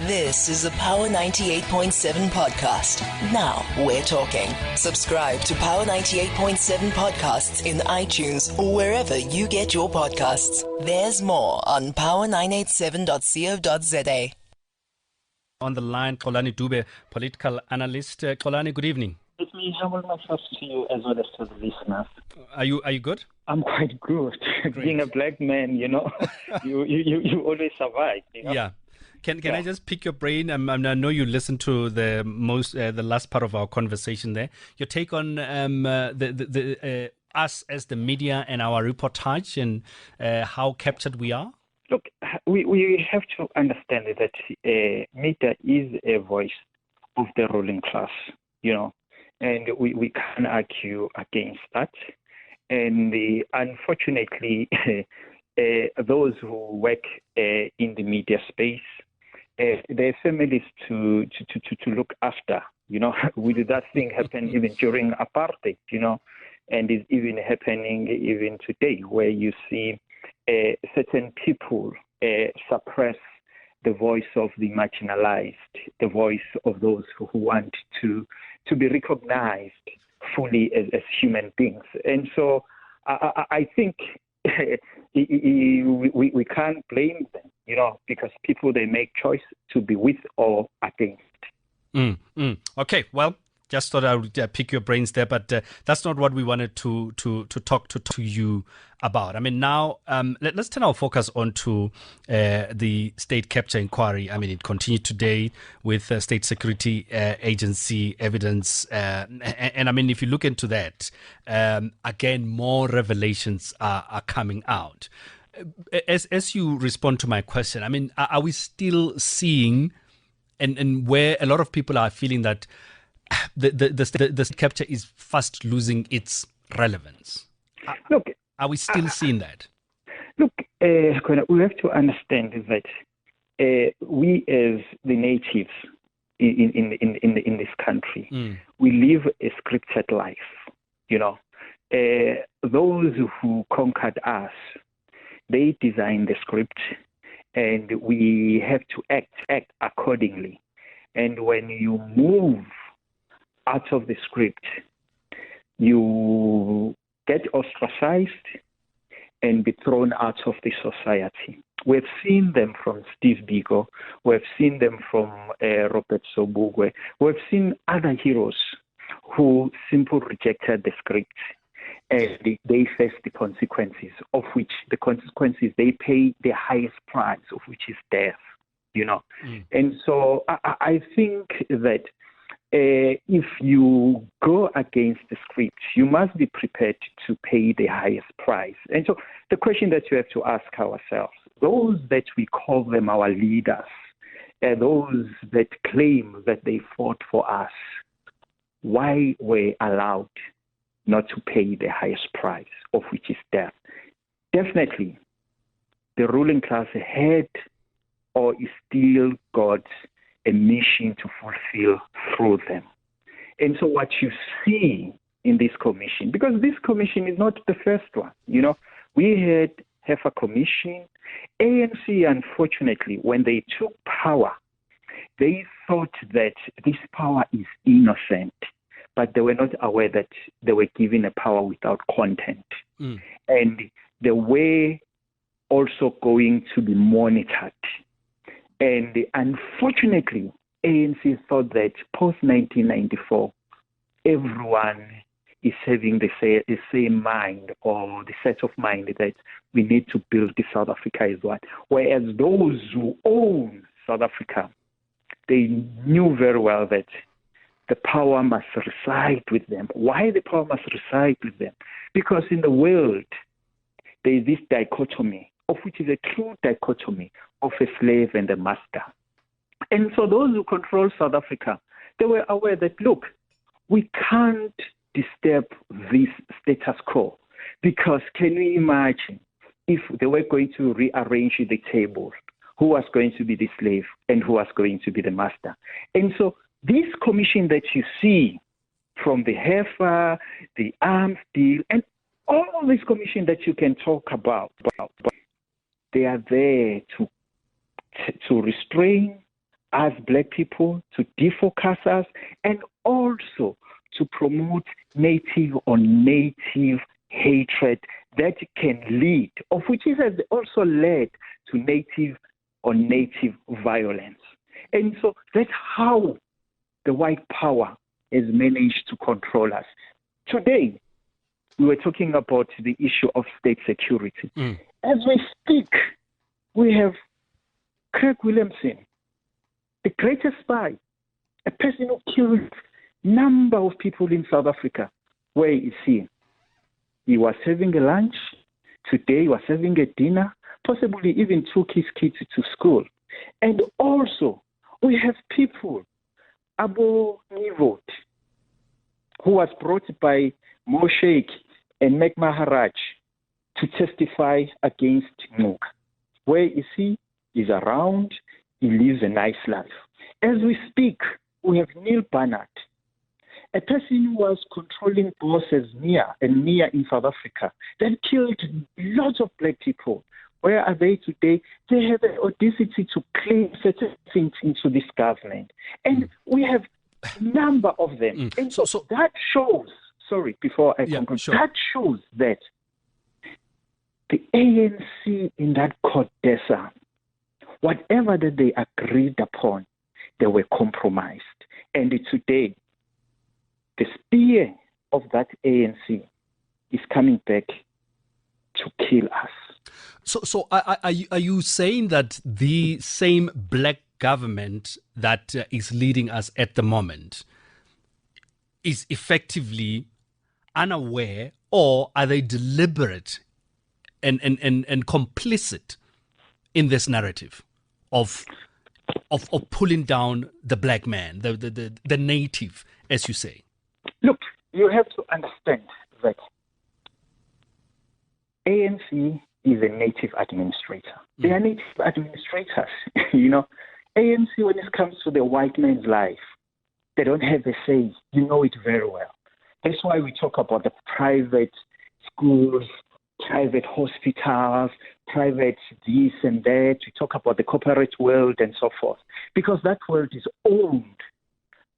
This is a Power 98.7 podcast. Now we're talking. Subscribe to Power 98.7 podcasts in iTunes or wherever you get your podcasts. There's more on power987.co.za. On the line, Xolani Dube, political analyst. Xolani, good evening. Let me humble myself to you as well as to the listeners. Are you good? I'm quite good. Great. Being a black man, you always survive. Yeah. Can I just pick your brain? I know you listened to the last part of our conversation there. Your take on us as the media and our reportage and how captured we are? Look, we have to understand that media is a voice of the ruling class, and we can't argue against that. And unfortunately, those who work in the media space, their families to look after, Will that thing happen even during apartheid, and it's even happening even today, where you see certain people suppress the voice of the marginalized, the voice of those who want to be recognized fully as human beings. And so I think we can't blame them, because people, they make choice to be with or against. Okay, well, just thought I would pick your brains there, but that's not what we wanted to talk to you about. I mean, now let's turn our focus on to the state capture inquiry. I mean, it continued today with State Security Agency evidence. And I mean, if you look into that, again, more revelations are coming out. As you respond to my question, I mean, are we still seeing, and where a lot of people are feeling that the capture is fast losing its relevance? Look, are we still seeing that? Look, we have to understand that we as the natives in this country, we live a scripted life. Those who conquered us, they designed the script, and we have to act accordingly. And when you move out of the script, you get ostracized and be thrown out of the society. We've seen them from Steve Biko. We've seen them from Robert Sobukwe. We've seen other heroes who simply rejected the script, and they face the consequences, of which the consequences they pay the highest price, of which is death. And so I think that if you go against the script, you must be prepared to pay the highest price. And so the question that you have to ask ourselves, those that we call them our leaders, those that claim that they fought for us, why were allowed not to pay the highest price, of which is death? Definitely, the ruling class had or is still got a mission to fulfill through them. And so what you see in this commission, because this commission is not the first one, we have a commission. ANC, unfortunately, when they took power, they thought that this power is innocent, but they were not aware that they were given a power without content. And they were also going to be monitored. And unfortunately, ANC thought that post-1994, everyone is having the same mind, or the set of mind that we need to build the South Africa as one. Whereas those who own South Africa, they knew very well that the power must reside with them. Why the power must reside with them? Because in the world, there is this dichotomy, of which is a true dichotomy of a slave and a master. And so those who control South Africa, they were aware that, look, we can't disturb this status quo, because can you imagine if they were going to rearrange the table, who was going to be the slave and who was going to be the master? And so this commission that you see, from the heifer, the arms deal, and all these commissions that you can talk about, they are there to restrain us black people, to defocus us, and also to promote native on native hatred that can lead, of which it has also led to native on native violence. And so that's how the white power has managed to control us. Today, we were talking about the issue of state security. As we speak, we have Craig Williamson, the greatest spy, a person who killed number of people in South Africa. Where is he? He was having a lunch. Today he was having a dinner, possibly even took his kids to school. And also, we have people, Abu Nivot, who was brought by Mo Sheikh and Meg Maharaj to testify against Nuka. Where is he? He's around. He lives a nice life. As we speak, we have Neil Barnett, a person who was controlling bosses Nia in South Africa, that killed lots of black people. Where are they today? They have the audacity to claim certain things into this government. And we have a number of them. And so that shows, before I conclude, that shows that the ANC in that CODESA, whatever that they agreed upon, they were compromised. And today, the spear of that ANC is coming back to kill us. So are you saying that the same black government that is leading us at the moment is effectively unaware, or are they deliberate and complicit in this narrative of pulling down the black man, the native, as you say? Look, you have to understand that ANC is a native administrator. They are native administrators. ANC, when it comes to the white man's life, they don't have a say. You know it very well. That's why we talk about the private schools, private hospitals, private this and that. We talk about the corporate world and so forth, because that world is owned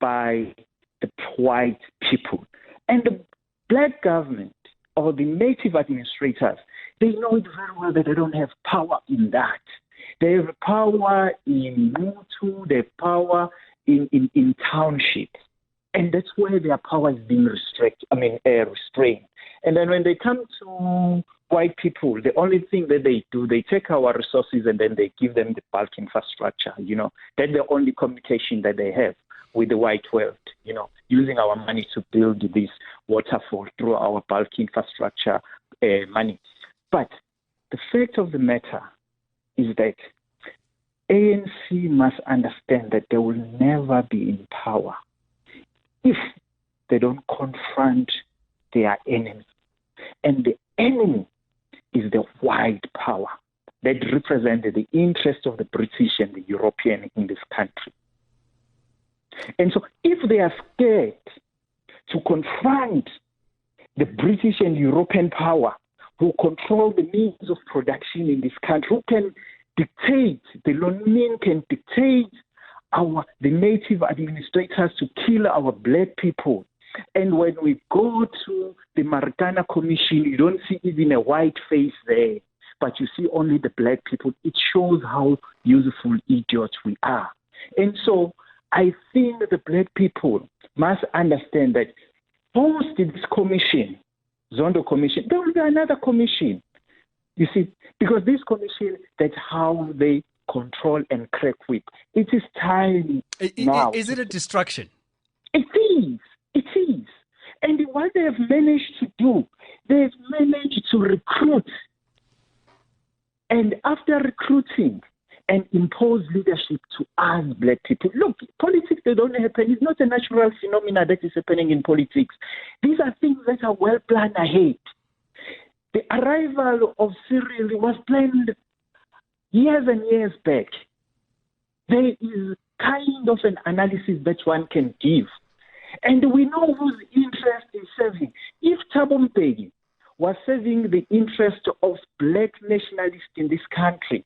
by the white people. And the black government or the native administrators, they know it very well that they don't have power in that. They have power in Mutu, they have power in townships. And that's where their power is being restrained. And then when they come to white people, the only thing that they do, they take our resources and then they give them the bulk infrastructure. That's the only communication that they have with the white world, using our money to build this waterfall through our bulk infrastructure money. But the fact of the matter is that ANC must understand that they will never be in power if they don't confront their enemy. And the enemy is the white power that represents the interest of the British and the European in this country. And so if they are scared to confront the British and European power who control the means of production in this country, who can dictate, the Lonin can dictate the native administrators to kill our black people. And when we go to the Marikana Commission, you don't see even a white face there, but you see only the black people. It shows how useful idiots we are. And so I think that the black people must understand that post this commission, Zondo Commission, there will be another commission. You see, because this commission, that's how they control and crack whip. It is time now. Is it a distraction? It is. It is. And what they have managed to do, they've managed to recruit. And after recruiting, and impose leadership to us black people. Look, politics, they don't happen. It's not a natural phenomenon that is happening in politics. These are things that are well planned ahead. The arrival of Cyril was planned years and years back. There is kind of an analysis that one can give. And we know whose interest is serving. If Thabo Mbeki was serving the interest of black nationalists in this country,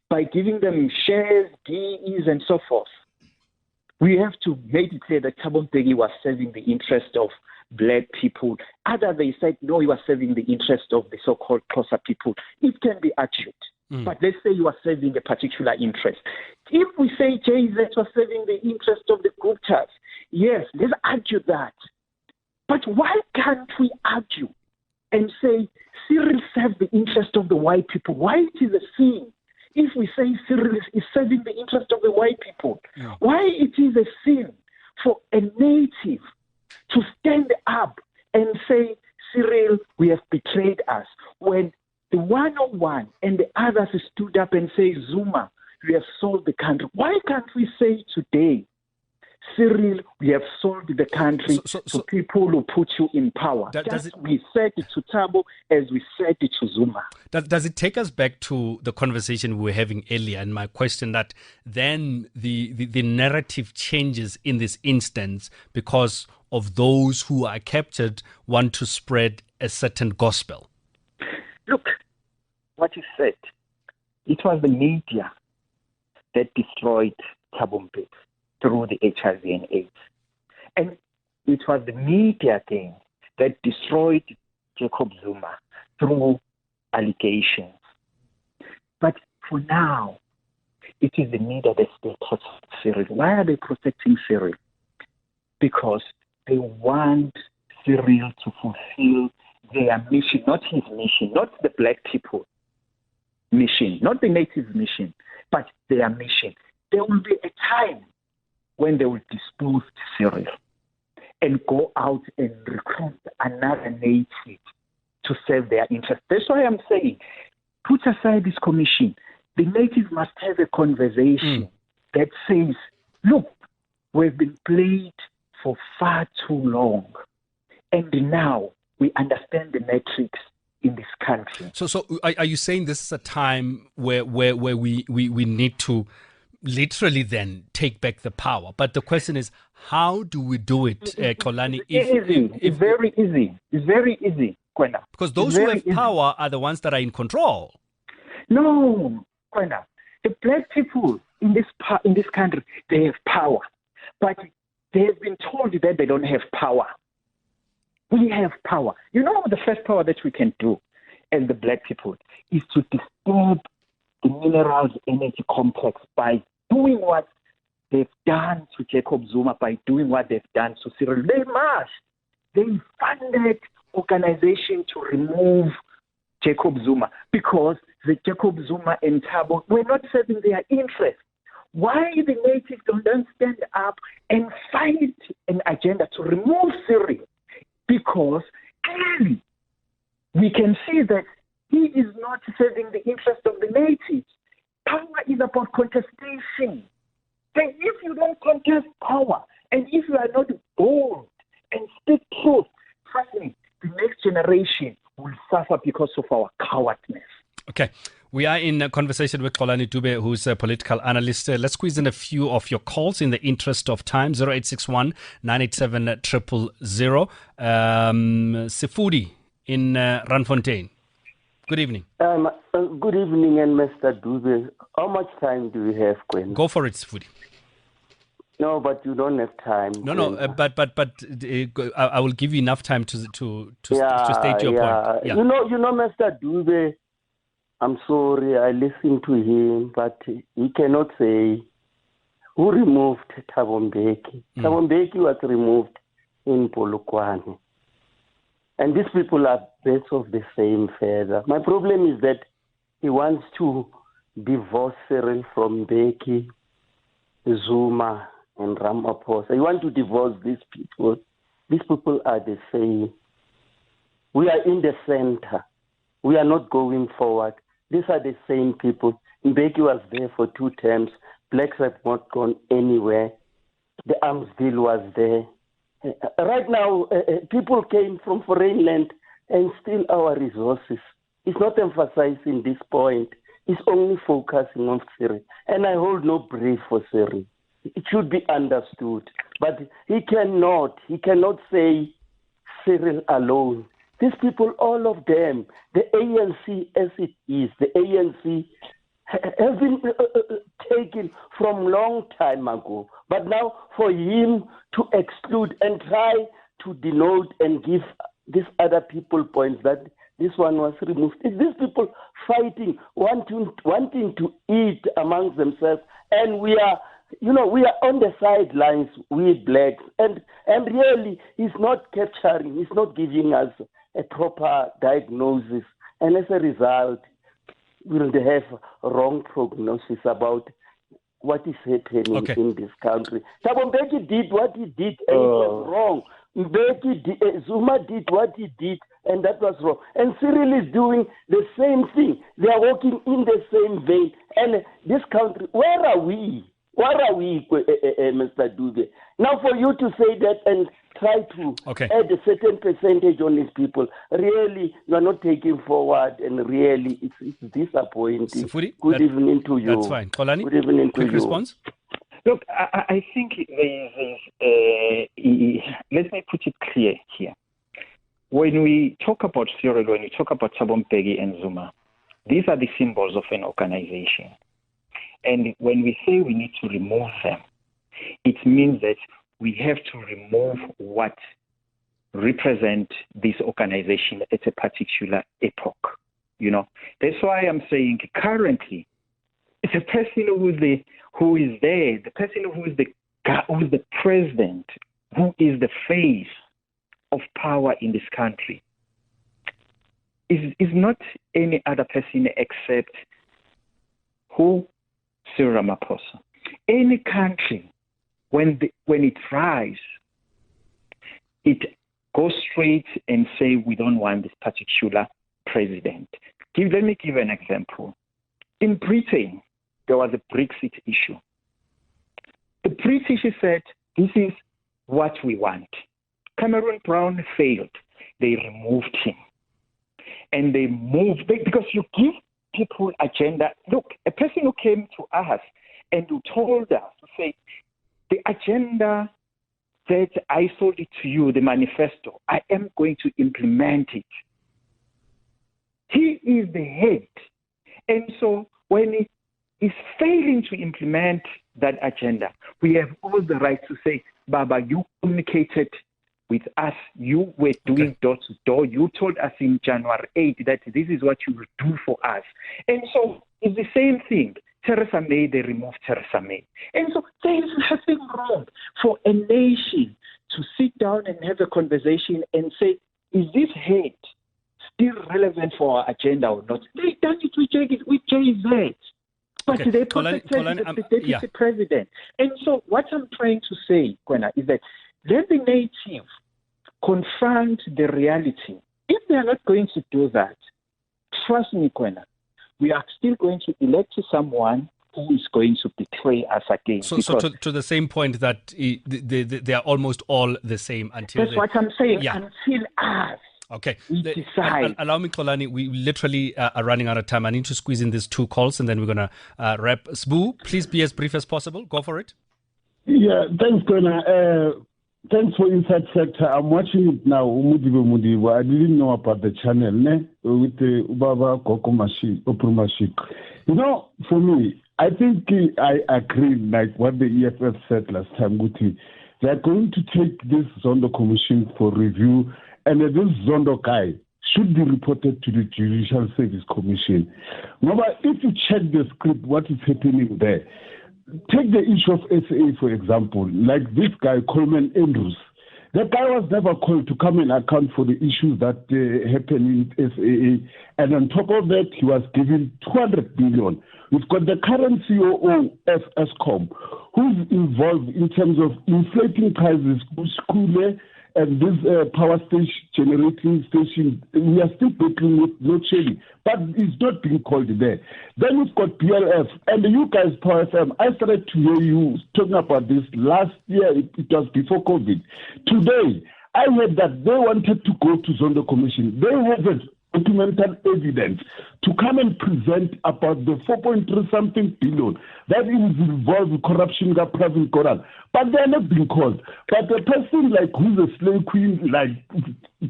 by giving them shares, DEs, and so forth. We have to make it clear that Thabo Mbeki was serving the interest of black people. Others, they said, no, he was serving the interest of the so-called Xhosa people. It can be argued. But let's say you are serving a particular interest. If we say JZ was serving the interest of the Guptas, yes, let's argue that. But why can't we argue and say Cyril served the interest of the white people? Why it is a sin if we say Cyril is serving the interest of the white people? Why it is a sin for a native to stand up and say, Cyril, we have betrayed us, when the 101 and the others stood up and say, Zuma, we have sold the country? Why can't we say today, Cyril, we have sold the country to people who put you in power? We said it to Thabo as we said it to Zuma. Does it take us back to the conversation we were having earlier, and my question that then the narrative changes in this instance because of those who are captured want to spread a certain gospel? Look, what you said, it was the media that destroyed Thabo Mbeki through the HIV and AIDS. And it was the media again that destroyed Jacob Zuma through allegations. But for now, it is the media that still protects Cyril. Why are they protecting Cyril? Because they want Cyril to fulfill their mission, not his mission, not the black people mission, not the native mission, but their mission. There will be a time when they will dispose Cyril and go out and recruit another native to serve their interest. That's why I'm saying, put aside this commission. The native must have a conversation that says, look, we've been played for far too long, and now we understand the metrics in this country. So are you saying this is a time where we need to literally then take back the power? But the question is, how do we do it, Xolani? It's very easy. It's very easy, Kwena. Because those who have power are the ones that are in control. No, Kwena. The black people in this country, they have power. But they have been told that they don't have power. We have power. You know, the first power that we can do as the black people is to disturb the minerals energy complex by doing what they've done to Jacob Zuma, by doing what they've done to Cyril. They must. They funded organization to remove Jacob Zuma because the Jacob Zuma and Thabo were not serving their interests. Why the natives don't stand up and fight an agenda to remove Cyril? Because clearly we can see that he is not serving the interest of the natives. Power is about contestation. Then if you don't contest power, and if you are not bold and speak truth, trust me, the next generation will suffer because of our cowardness. Okay. We are in a conversation with Xolani Dube, who's a political analyst. Let's squeeze in a few of your calls in the interest of time. 0861 987 000. Sifudi in Randfontein. Good evening. Good evening, and Mr. Dube. How much time do you have, Gwen? Go for it, Sifudi. No, but you don't have time. No, but I will give you enough time to state your point. Yeah. You know, Mr. Dube, I'm sorry, I listened to him, but he cannot say who removed Thabo Mbeki. Thabo Mbeki was removed in Polokwane. And these people are birds of the same feather. My problem is that he wants to divorce Cyril from Mbeki, Zuma, and Ramaphosa. He wants to divorce these people. These people are the same. We are in the center. We are not going forward. These are the same people. Mbeki was there for 2 terms. Blacks have not gone anywhere. The arms deal was there. Right now, people came from foreign land and steal our resources. It's not emphasizing this point. It's only focusing on Cyril. And I hold no brief for Cyril. It should be understood. But he cannot say Cyril alone. These people, all of them, the ANC as it is, the ANC have been taken from long time ago. But now for him to exclude and try to denote and give these other people points that this one was removed. Is these people fighting, wanting to eat amongst themselves? And we are on the sidelines, we blacks. And really, he's not capturing, he's not giving us a proper diagnosis. And as a result, we'll have a wrong prognosis about what is happening in this country. Thabo Mbeki did what he did, and it was wrong. Zuma did what he did, and that was wrong. And Cyril is doing the same thing. They are walking in the same vein. And this country, where are we? Where are we, Mr. Dube? Now, for you to say that and try to add a certain percentage on these people, really, you are not taking forward, and really, it's disappointing. Sifuri, Good evening to you. That's fine. Xolani, good evening to quick you. Response? Look, I think let me put it clear here. When we talk about Cyril, when we talk about Thabo Mbeki and Zuma, these are the symbols of an organization. And when we say we need to remove them, it means that we have to remove what represent this organization at a particular epoch. That's why I'm saying currently, it's a person who is there, the person who is the president, who is the face of power in this country, is not any other person except who? Cyril Ramaphosa. Any country, when it tries, it goes straight and say we don't want this particular president. Let me give an example. In Britain, there was a Brexit issue. The British said, this is what we want. Cameron Brown failed. They removed him. And they moved, because you give people agenda. Look, a person who came to us and who told us to say, the agenda that I sold it to you, the manifesto, I am going to implement it. He is the head. And so when he is failing to implement that agenda, we have all the right to say, Baba, you communicated with us. You were doing door to door. You told us in January 8 that this is what you will do for us. And so it's the same thing. Theresa May, they removed Theresa May. And so there is nothing wrong for a nation to sit down and have a conversation and say, is this head still relevant for our agenda or not? They've done it with JZ. But they protected the deputy president. And so what I'm trying to say, Kwena, is that let the native confront the reality. If they are not going to do that, trust me, Kwena, we are still going to elect someone who is going to betray us again. So to the same point that they are almost all the same until... That's what I'm saying, until us. Okay. Decide. Allow me, Xolani, we literally are running out of time. I need to squeeze in these 2 calls and then we're going to wrap. Sbu, please be as brief as possible. Go for it. Yeah, thanks, Kona. Thanks for Inside Sector. I'm watching it now. I didn't know about the channel with the Ubaba Kokomashi, Oprumashik. For me, I think I agree like what the EFF said last time, Guti. They're going to take this Zondo Commission for review, and this Zondo guy should be reported to the Judicial Service Commission. Now, if you check the script, what is happening there, take the issue of SA, for example, like this guy, Coleman Andrews. That guy was never called to come and account for the issues that happened in SAA. And on top of that, he was given 200 billion. We've got the current COO of ESCOM, who's involved in terms of inflating prices, Skule, and this power station, generating station. We are still battling with load shedding, but it's not being called there. Then we've got PLF, and you guys, Power FM, I started to hear you talking about this last year. It was before COVID. Today, I heard that they wanted to go to Zondo Commission. They have a documental evidence to come and present about the 4.3-something billion that is involved with corruption that Pravin Koran. But they are not being called. But a person like who's a slave queen, like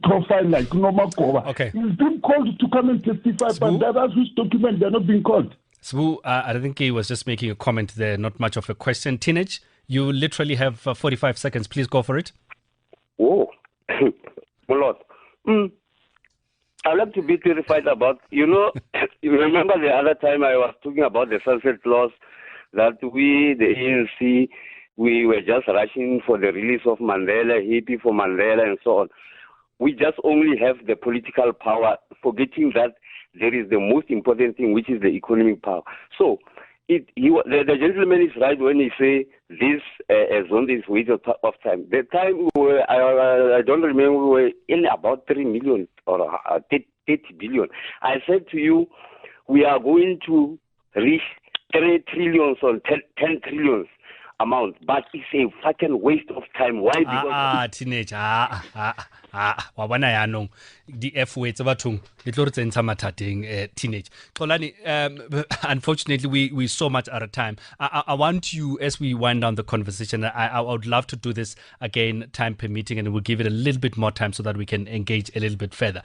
profile like Noma Kova, is being called to come and testify, but the others whose document, they're not being called. Sbu, I think he was just making a comment there, not much of a question. Teenage, you literally have 45 seconds. Please go for it. Oh, a lot. I'd like to be clarified about, you remember the other time I was talking about the sunset clause, that we, the ANC, we were just rushing for the release of Mandela, hippie for Mandela, and so on. We just only have the political power, forgetting that there is the most important thing, which is the economic power. So, the gentleman is right when he say this as on this waste of time. The time we were, I don't remember, we were in about 3 million or 30 billion. I said to you, we are going to reach 3 trillions or 10 trillions amount, but it's a fucking waste of time. Why? Because teenage wa bona yanong di F words bathong di tlo re tsentsa mathateng teenage. Xolani, unfortunately we so much out of time. I want you, as we wind down the conversation, I would love to do this again, time permitting, and we'll give it a little bit more time so that we can engage a little bit further.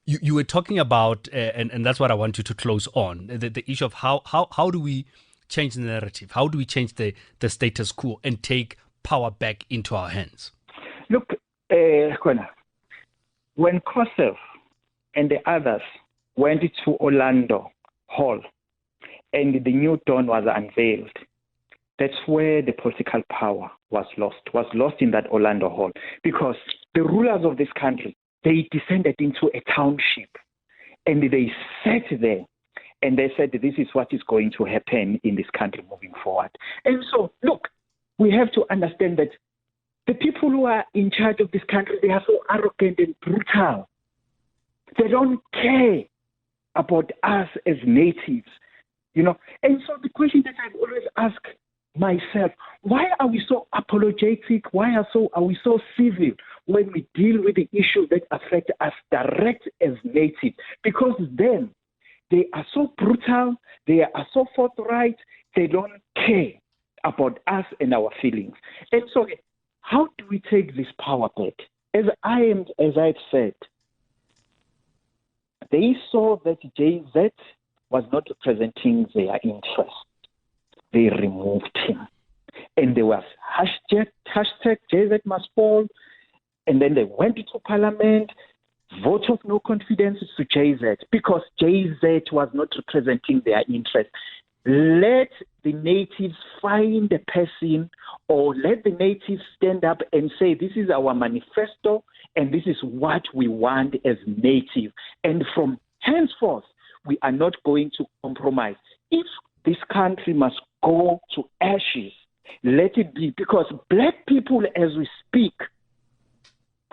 You were talking about, and that's what I want you to close on, the issue of how do we change the narrative? How do we change the status quo and take power back into our hands? Look, when Kosef and the others went to Orlando Hall and the new dawn was unveiled, that's where the political power was lost in that Orlando Hall. Because the rulers of this country, they descended into a township and they sat there and they said, this is what is going to happen in this country moving forward. And so, look, we have to understand that the people who are in charge of this country, they are so arrogant and brutal. They don't care about us as natives, And so the question that I've always asked myself, why are we so apologetic? Why are we so civil when we deal with the issues that affect us direct as natives? Because then they are so brutal, they are so forthright, they don't care about us and our feelings. And so how do we take this power back? As I've said, they saw that JZ was not representing their interest. They removed him. And there was hashtag JZ must fall. And then they went to parliament, vote of no confidence to JZ because JZ was not representing their interest. Let the natives find a person, or let the natives stand up and say, this is our manifesto and this is what we want as native. And from henceforth, we are not going to compromise. If this country must go to ashes, let it be, because black people, as we speak,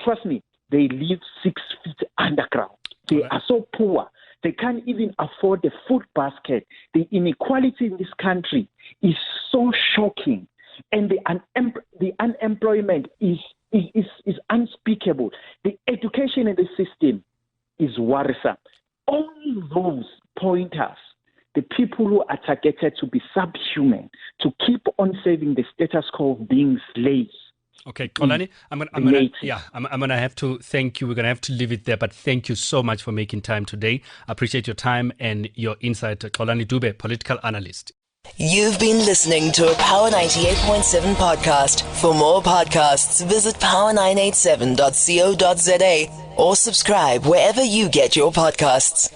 trust me, they live 6 feet underground. They are so poor. They can't even afford a food basket. The inequality in this country is so shocking. And the unemployment is unspeakable. The education in the system is worrisome. All those pointers, the people who are targeted to be subhuman, to keep on saving the status quo of being slaves. Okay, Xolani, I'm gonna have to thank you. We're gonna have to leave it there, but thank you so much for making time today. I appreciate your time and your insight. Xolani Dube, political analyst. You've been listening to a Power 98.7 podcast. For more podcasts, visit power987.co.za or subscribe wherever you get your podcasts.